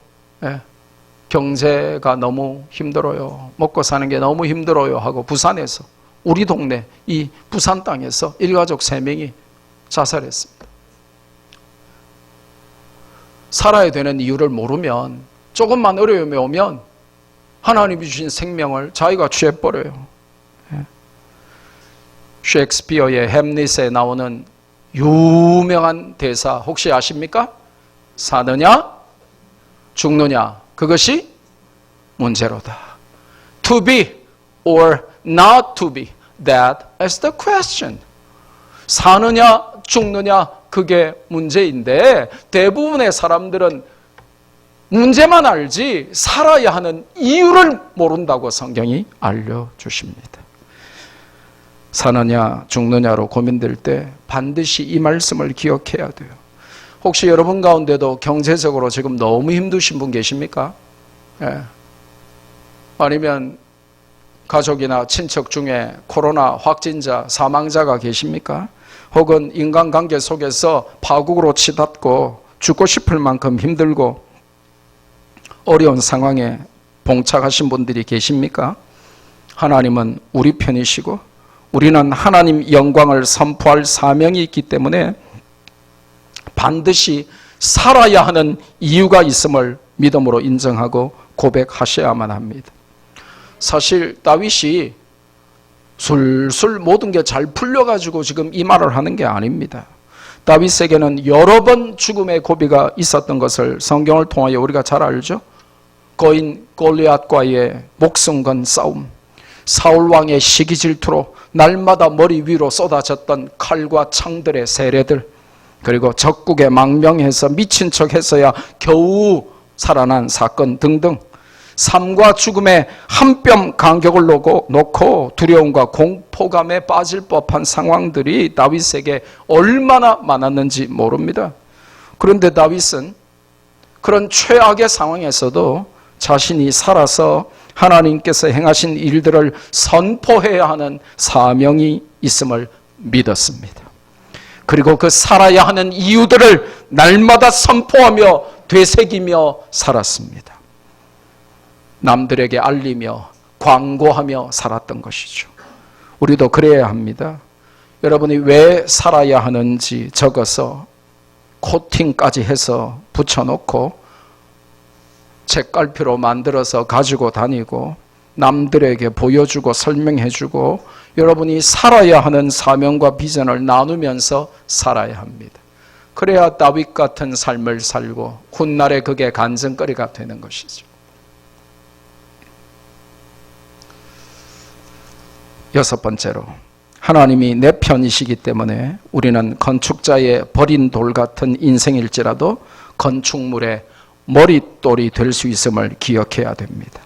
경제가 너무 힘들어요, 먹고 사는 게 너무 힘들어요 하고 부산에서, 우리 동네 이 부산 땅에서 일가족 3명이 자살했습니다. 살아야 되는 이유를 모르면, 조금만 어려움이 오면 하나님이 주신 생명을 자기가 취해버려요. 셰익스피어의 햄릿에 나오는 유명한 대사 혹시 아십니까? 사느냐 죽느냐 그것이 문제로다. To be or not to be, that is the question. 사느냐 죽느냐 그게 문제인데 대부분의 사람들은 문제만 알지 살아야 하는 이유를 모른다고 성경이 알려주십니다. 사느냐 죽느냐로 고민될 때 반드시 이 말씀을 기억해야 돼요. 혹시 여러분 가운데도 경제적으로 지금 너무 힘드신 분 계십니까? 아니면 가족이나 친척 중에 코로나 확진자, 사망자가 계십니까? 혹은 인간관계 속에서 파국으로 치닫고 죽고 싶을 만큼 힘들고 어려운 상황에 봉착하신 분들이 계십니까? 하나님은 우리 편이시고 우리는 하나님 영광을 선포할 사명이 있기 때문에 반드시 살아야 하는 이유가 있음을 믿음으로 인정하고 고백하셔야만 합니다. 사실 다윗이 술술 모든 게 잘 풀려가지고 지금 이 말을 하는 게 아닙니다. 다윗에게는 여러 번 죽음의 고비가 있었던 것을 성경을 통하여 우리가 잘 알죠. 거인 골리앗과의 목숨 건 싸움, 사울 왕의 시기 질투로 날마다 머리 위로 쏟아졌던 칼과 창들의 세례들, 그리고 적국에 망명해서 미친 척해서야 겨우 살아난 사건 등등, 삶과 죽음의 한 뼘 간격을 놓고 두려움과 공포감에 빠질 법한 상황들이 다윗에게 얼마나 많았는지 모릅니다. 그런데 다윗은 그런 최악의 상황에서도 자신이 살아서 하나님께서 행하신 일들을 선포해야 하는 사명이 있음을 믿었습니다. 그리고 그 살아야 하는 이유들을 날마다 선포하며 되새기며 살았습니다. 남들에게 알리며 광고하며 살았던 것이죠. 우리도 그래야 합니다. 여러분이 왜 살아야 하는지 적어서 코팅까지 해서 붙여놓고 책갈피로 만들어서 가지고 다니고 남들에게 보여주고 설명해주고 여러분이 살아야 하는 사명과 비전을 나누면서 살아야 합니다. 그래야 다윗 같은 삶을 살고 훗날에 그게 간증거리가 되는 것이죠. 여섯 번째로, 하나님이 내 편이시기 때문에 우리는 건축자의 버린 돌 같은 인생일지라도 건축물의 머릿돌이 될 수 있음을 기억해야 됩니다.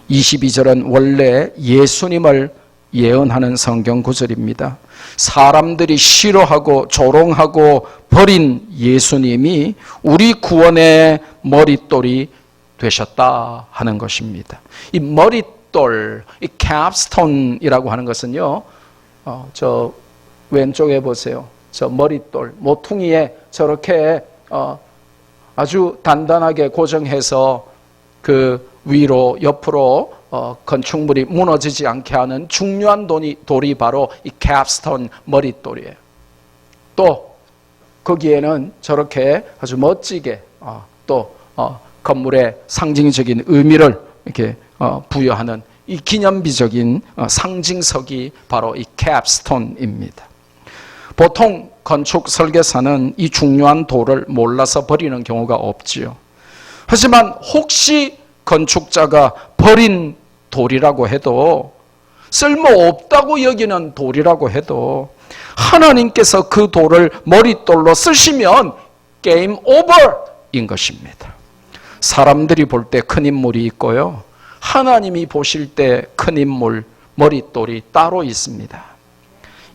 22절은 원래 예수님을 예언하는 성경 구절입니다. 사람들이 싫어하고 조롱하고 버린 예수님이 우리 구원의 머릿돌이 되셨다 하는 것입니다. 이 머릿돌, 이 캡스톤이라고 하는 것은요, 저 왼쪽에 보세요. 저 머릿돌, 모퉁이에 저렇게 아주 단단하게 고정해서 그 위로 옆으로 건축물이 무너지지 않게 하는 중요한 돌이 바로 이 캡스톤 머릿돌이에요. 또 거기에는 저렇게 아주 멋지게 또 건물의 상징적인 의미를 이렇게 부여하는 이 기념비적인 상징석이 바로 이 캡스톤입니다. 보통 건축 설계사는 이 중요한 돌을 몰라서 버리는 경우가 없지요. 하지만 혹시 건축자가 버린 돌이라고 해도, 쓸모없다고 여기는 돌이라고 해도 하나님께서 그 돌을 머릿돌로 쓰시면 게임 오버인 것입니다. 사람들이 볼 때 큰 인물이 있고요, 하나님이 보실 때 큰 인물, 머릿돌이 따로 있습니다.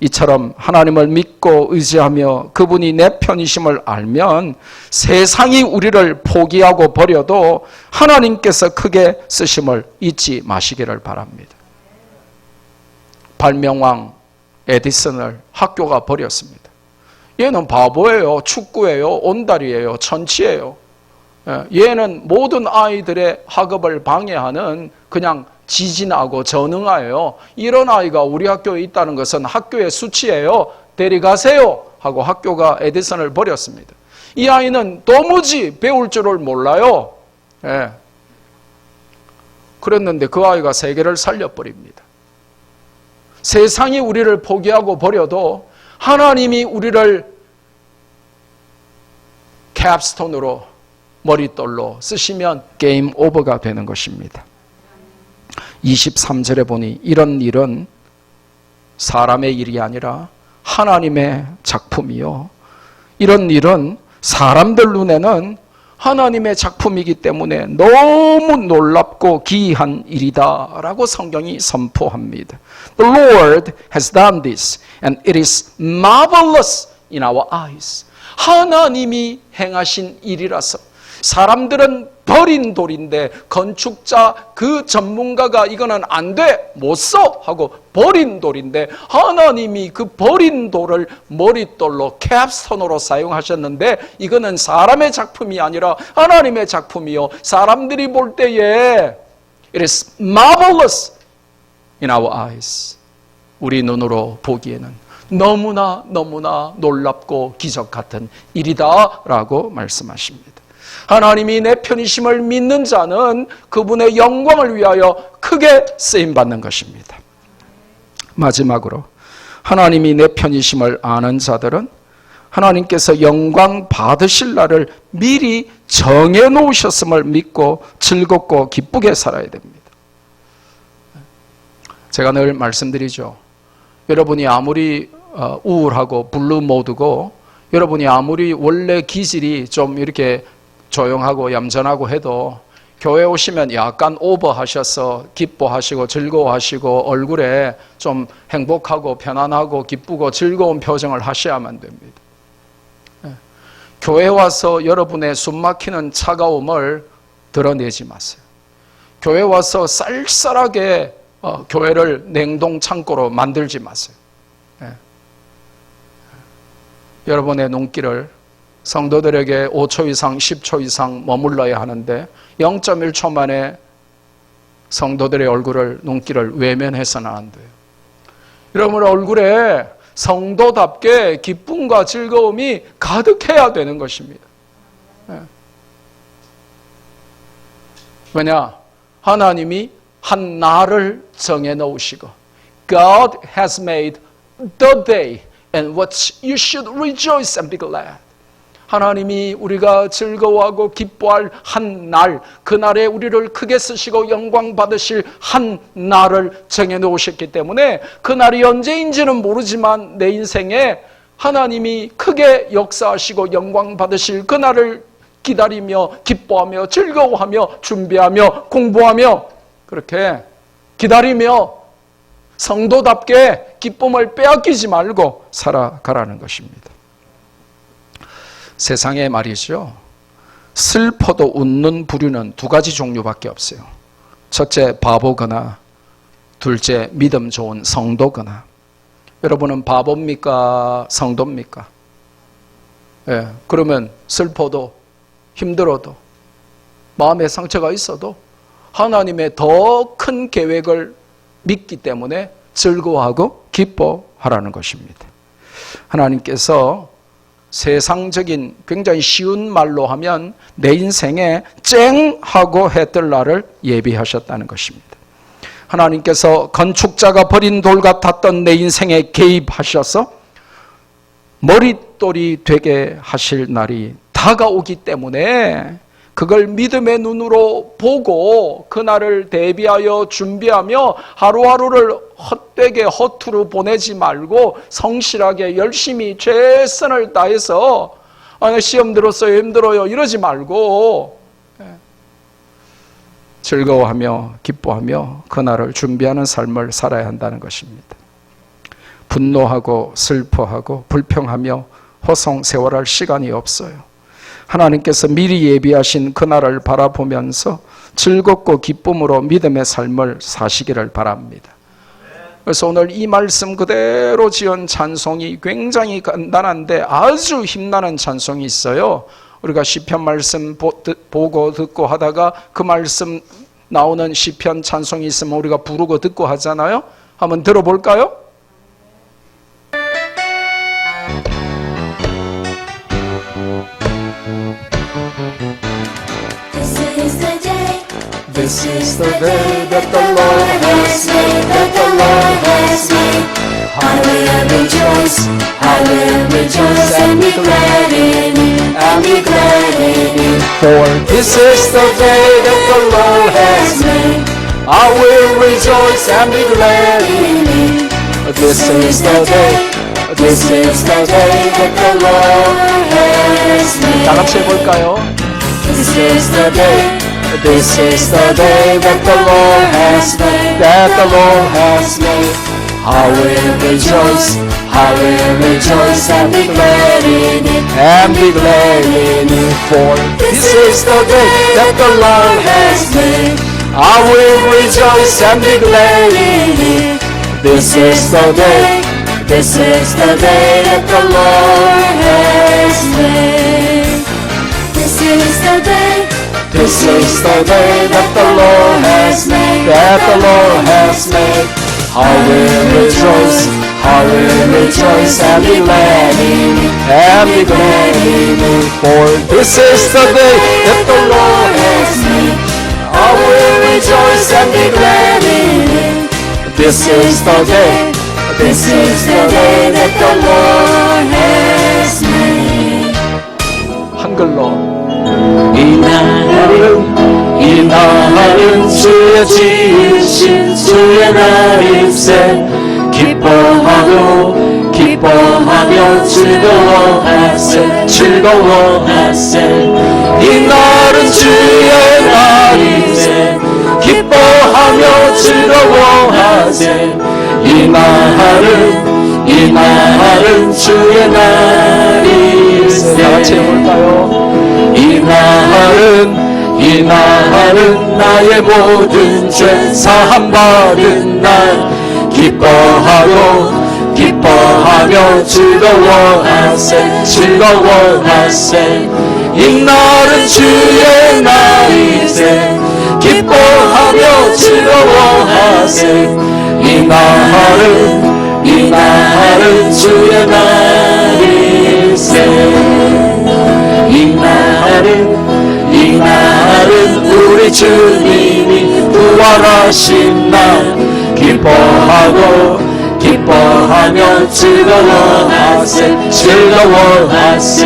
이처럼 하나님을 믿고 의지하며 그분이 내 편이심을 알면 세상이 우리를 포기하고 버려도 하나님께서 크게 쓰심을 잊지 마시기를 바랍니다. 발명왕 에디슨을 학교가 버렸습니다. 얘는 바보예요, 축구예요, 온달이에요, 천치예요. 얘는 모든 아이들의 학업을 방해하는 그냥 지진하고 전응하예요. 이런 아이가 우리 학교에 있다는 것은 학교의 수치예요. 데려가세요 하고 학교가 에디슨을 버렸습니다. 이 아이는 도무지 배울 줄을 몰라요. 그랬는데 그 아이가 세계를 살려버립니다. 세상이 우리를 포기하고 버려도 하나님이 우리를 캡스톤으로, 머릿돌로 쓰시면 게임 오버가 되는 것입니다. 23절에 보니 이런 일은 사람의 일이 아니라 하나님의 작품이요, 이런 일은 사람들 눈에는 하나님의 작품이기 때문에 너무 놀랍고 기이한 일이다 라고 성경이 선포합니다. The Lord has done this and it is marvelous in our eyes. 하나님이 행하신 일이라서 사람들은 버린 돌인데 건축자 그 전문가가 이거는 안 돼, 못 써 하고 버린 돌인데 하나님이 그 버린 돌을 머릿돌로 캡스톤으로 사용하셨는데 이거는 사람의 작품이 아니라 하나님의 작품이요, 사람들이 볼 때에 it is marvelous in our eyes. 우리 눈으로 보기에는 너무나 놀랍고 기적 같은 일이다라고 말씀하십니다. 하나님이 내 편이심을 믿는 자는 그분의 영광을 위하여 크게 쓰임받는 것입니다. 마지막으로 하나님이 내 편이심을 아는 자들은 하나님께서 영광 받으실 날을 미리 정해놓으셨음을 믿고 즐겁고 기쁘게 살아야 됩니다. 제가 늘 말씀드리죠. 여러분이 아무리 우울하고 블루 모드고 여러분이 아무리 원래 기질이 좀 이렇게 조용하고 얌전하고 해도 교회 오시면 약간 오버하셔서 기뻐하시고 즐거워하시고 얼굴에 좀 행복하고 편안하고 기쁘고 즐거운 표정을 하셔야만 됩니다. 교회 와서 여러분의 숨막히는 차가움을 드러내지 마세요. 교회 와서 쌀쌀하게 교회를 냉동 창고로 만들지 마세요. 여러분의 눈길을 성도들에게 5초 이상 10초 이상 머물러야 하는데 0.1초 만에 성도들의 얼굴을 눈길을 외면해서는 안 돼요. 여러분 얼굴에 성도답게 기쁨과 즐거움이 가득해야 되는 것입니다. 왜냐? 하나님이 한 날을 정해 놓으시고 God has made the day in which you should rejoice and be glad. 하나님이 우리가 즐거워하고 기뻐할 한 날, 그날에 우리를 크게 쓰시고 영광 받으실 한 날을 정해놓으셨기 때문에 그날이 언제인지는 모르지만 내 인생에 하나님이 크게 역사하시고 영광 받으실 그날을 기다리며 기뻐하며 즐거워하며 준비하며 공부하며 그렇게 기다리며 성도답게 기쁨을 빼앗기지 말고 살아가라는 것입니다. 세상에 말이죠, 슬퍼도 웃는 부류는 두 가지 종류밖에 없어요. 첫째 바보거나 둘째 믿음 좋은 성도거나. 여러분은 바보입니까? 성도입니까? 그러면 슬퍼도 힘들어도 마음에 상처가 있어도 하나님의 더 큰 계획을 믿기 때문에 즐거워하고 기뻐하라는 것입니다. 하나님께서 세상적인 굉장히 쉬운 말로 하면 내 인생에 쨍 하고 해 뜰 날을 예비하셨다는 것입니다. 하나님께서 건축자가 버린 돌 같았던 내 인생에 개입하셔서 머릿돌이 되게 하실 날이 다가오기 때문에 그걸 믿음의 눈으로 보고 그날을 대비하여 준비하며 하루하루를 헛되게 허투루 보내지 말고 성실하게 열심히 최선을 다해서 시험 들었어요, 힘들어요 이러지 말고 즐거워하며 기뻐하며 그날을 준비하는 삶을 살아야 한다는 것입니다. 분노하고 슬퍼하고 불평하며 허송세월할 시간이 없어요. 하나님께서 미리 예비하신 그날을 바라보면서 즐겁고 기쁨으로 믿음의 삶을 사시기를 바랍니다. 그래서 오늘 이 말씀 그대로 지은 찬송이 굉장히 간단한데 아주 힘나는 찬송이 있어요. 우리가 시편 말씀 보고 듣고 하다가 그 말씀 나오는 시편 찬송이 있으면 우리가 부르고 듣고 하잖아요. 한번 들어볼까요? This is the day that the Lord has made, that the Lord has made. I will rejoice and be glad in it, and be glad in it. For this is the day that the Lord has made. I will rejoice and be glad in it. This is the day, this is the day that the Lord has made. 다 같이 해볼까요? This is the day. This is the day that the Lord has made, that the Lord has made. I will rejoice I will rejoice and be glad in it. And be glad in it, for This is the day that the Lord has made. I will rejoice and be glad in it. This is the day, this is the day that the Lord has made. This is the day, this is the day that the Lord has made. That the Lord has made. I will rejoice, I will rejoice and be glad in it. And be glad in it, for this is the day that the Lord has made. I will rejoice and be glad in it. This is the day, This is the day that the Lord has made. 한글로 이 날은 주의 지으신 주의 날일세. 기뻐하고 기뻐하며 즐거워하세. 즐거워하세. 이 날은 주의 날일세. 기뻐하며 즐거워하세. 이 날은 주의 날일세. 다 같이 해볼까요? 이 날은 나의 모든 죄 사함받은 날. 기뻐하고 기뻐하며 즐거워하세. 즐거워하세. 이 날은 주의 날이세. 기뻐하며 즐거워하세. 이 날은 주의 날이세. 이 날은 우리 주님이 부활하신 날. 기뻐하고 기뻐하며 즐거워하세. 즐거워하세.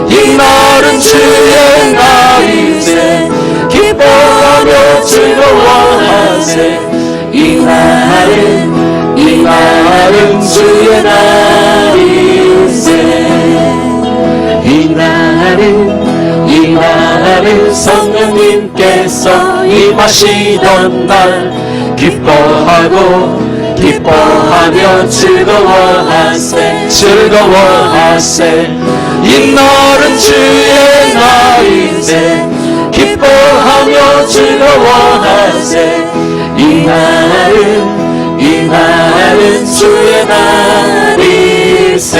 이 날은 주의 날이세. 기뻐하며 즐거워하세. 이 날은 주의 날이세. 이 날은 성령님께서 임하시던 날. 기뻐하고 기뻐하며 즐거워하세. 즐거워하세. 이 날은 주의 날이세. 기뻐하며 즐거워하세. 이 날은 주의 날이세.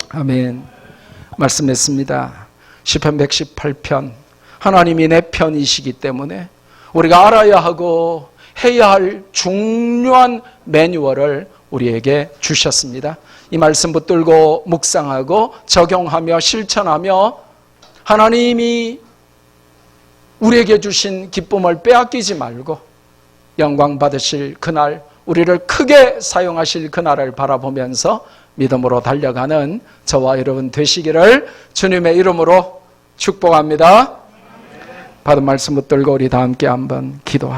아멘. 말씀했습니다. 시편 118편. 하나님이 내 편이시기 때문에 우리가 알아야 하고 해야 할 중요한 매뉴얼을 우리에게 주셨습니다. 이 말씀 붙들고 묵상하고 적용하며 실천하며 하나님이 우리에게 주신 기쁨을 빼앗기지 말고 영광 받으실 그날, 우리를 크게 사용하실 그날을 바라보면서 믿음으로 달려가는 저와 여러분 되시기를 주님의 이름으로 축복합니다. 받은 말씀 붙들고 우리 다 함께 한번 기도하시죠.